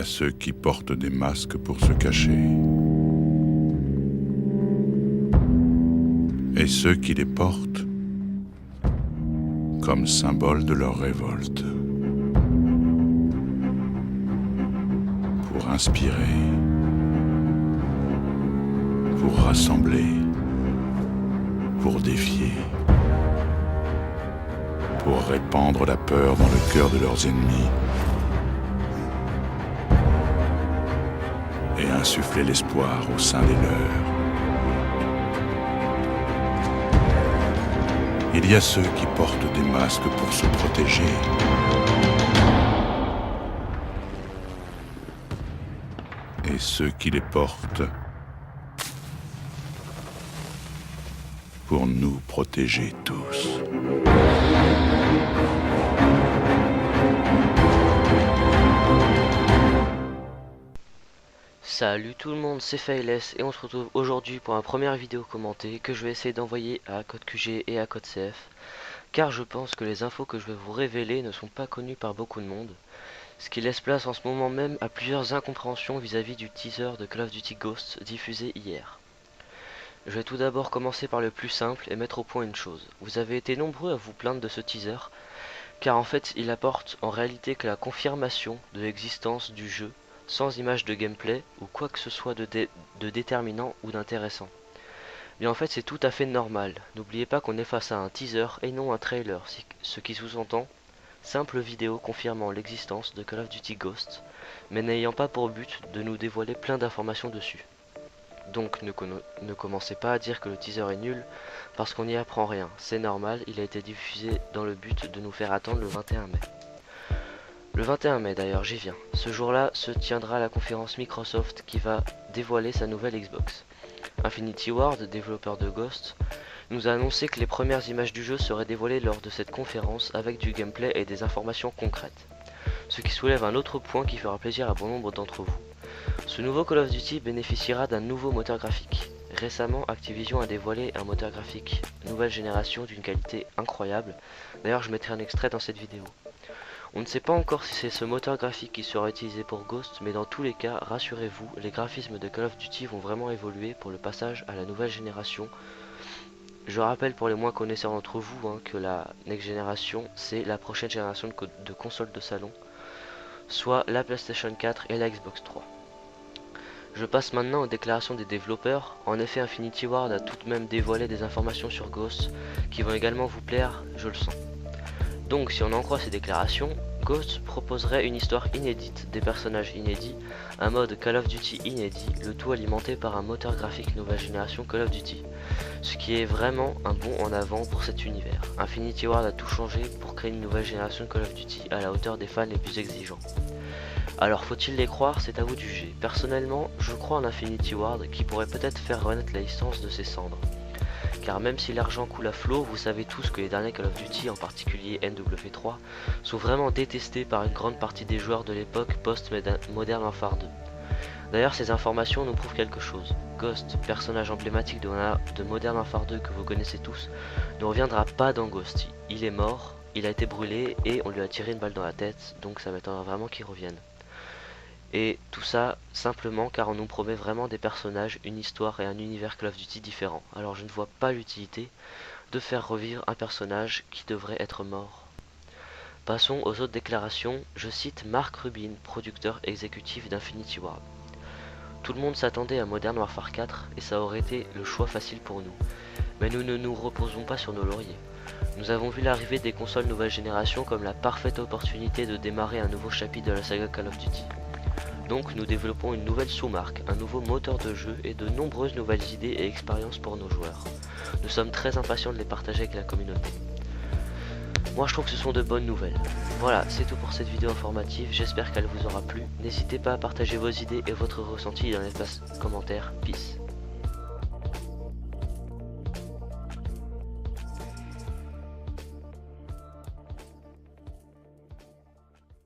a ceux qui portent des masques pour se cacher. Et ceux qui les portent comme symbole de leur révolte. Pour inspirer, pour rassembler, pour défier, pour répandre la peur dans le cœur de leurs ennemis et insuffler l'espoir au sein des leurs. Il y a ceux qui portent des masques pour se protéger. Et ceux qui les portent pour nous protéger tous. Salut tout le monde, c'est Fayless et on se retrouve aujourd'hui pour une première vidéo commentée que je vais essayer d'envoyer à CodeQG et à CodeCF, car je pense que les infos que je vais vous révéler ne sont pas connues par beaucoup de monde, ce qui laisse place en ce moment même à plusieurs incompréhensions vis-à-vis du teaser de Call of Duty Ghosts diffusé hier. Je vais tout d'abord commencer par le plus simple et mettre au point une chose. Vous avez été nombreux à vous plaindre de ce teaser, car en fait il apporte en réalité que la confirmation de l'existence du jeu, sans image de gameplay ou quoi que ce soit de déterminant ou d'intéressant. Mais en fait c'est tout à fait normal, n'oubliez pas qu'on est face à un teaser et non un trailer, ce qui sous-entend simple vidéo confirmant l'existence de Call of Duty Ghosts, mais n'ayant pas pour but de nous dévoiler plein d'informations dessus. Donc ne commencez pas à dire que le teaser est nul, parce qu'on n'y apprend rien, c'est normal, il a été diffusé dans le but de nous faire attendre le 21 mai. Le 21 mai d'ailleurs, j'y viens. Ce jour-là se tiendra la conférence Microsoft qui va dévoiler sa nouvelle Xbox. Infinity Ward, développeur de Ghost, nous a annoncé que les premières images du jeu seraient dévoilées lors de cette conférence avec du gameplay et des informations concrètes. Ce qui soulève un autre point qui fera plaisir à bon nombre d'entre vous. Ce nouveau Call of Duty bénéficiera d'un nouveau moteur graphique. Récemment, Activision a dévoilé un moteur graphique nouvelle génération d'une qualité incroyable. D'ailleurs, je mettrai un extrait dans cette vidéo. On ne sait pas encore si c'est ce moteur graphique qui sera utilisé pour Ghost, mais dans tous les cas, rassurez-vous, les graphismes de Call of Duty vont vraiment évoluer pour le passage à la nouvelle génération. Je rappelle pour les moins connaisseurs d'entre vous que la Next Generation, c'est la prochaine génération de consoles de salon, soit la PlayStation 4 et la Xbox 3. Je passe maintenant aux déclarations des développeurs. En effet, Infinity Ward a tout de même dévoilé des informations sur Ghost qui vont également vous plaire, je le sens. Donc si on en croit ces déclarations, Ghost proposerait une histoire inédite, des personnages inédits, un mode Call of Duty inédit, le tout alimenté par un moteur graphique nouvelle génération Call of Duty. Ce qui est vraiment un bond en avant pour cet univers. Infinity Ward a tout changé pour créer une nouvelle génération Call of Duty à la hauteur des fans les plus exigeants. Alors faut-il les croire, c'est à vous de juger. Personnellement, je crois en Infinity Ward qui pourrait peut-être faire renaître la licence de ses cendres. Car même si l'argent coule à flot, vous savez tous que les derniers Call of Duty, en particulier MW3, sont vraiment détestés par une grande partie des joueurs de l'époque post-Modern Warfare 2. D'ailleurs, ces informations nous prouvent quelque chose. Ghost, personnage emblématique de Modern Warfare 2 que vous connaissez tous, ne reviendra pas dans Ghost. Il est mort, il a été brûlé et on lui a tiré une balle dans la tête, donc ça m'étonnerait vraiment qu'il revienne. Et tout ça simplement car on nous promet vraiment des personnages, une histoire et un univers Call of Duty différents. Alors je ne vois pas l'utilité de faire revivre un personnage qui devrait être mort. Passons aux autres déclarations. Je cite Mark Rubin, producteur exécutif d'Infinity Ward. Tout le monde s'attendait à Modern Warfare 4 et ça aurait été le choix facile pour nous. Mais nous ne nous reposons pas sur nos lauriers. Nous avons vu l'arrivée des consoles nouvelle génération comme la parfaite opportunité de démarrer un nouveau chapitre de la saga Call of Duty. Donc nous développons une nouvelle sous-marque, un nouveau moteur de jeu et de nombreuses nouvelles idées et expériences pour nos joueurs. Nous sommes très impatients de les partager avec la communauté. Moi je trouve que ce sont de bonnes nouvelles. Voilà, c'est tout pour cette vidéo informative, j'espère qu'elle vous aura plu. N'hésitez pas à partager vos idées et votre ressenti dans l'espace commentaire. Peace.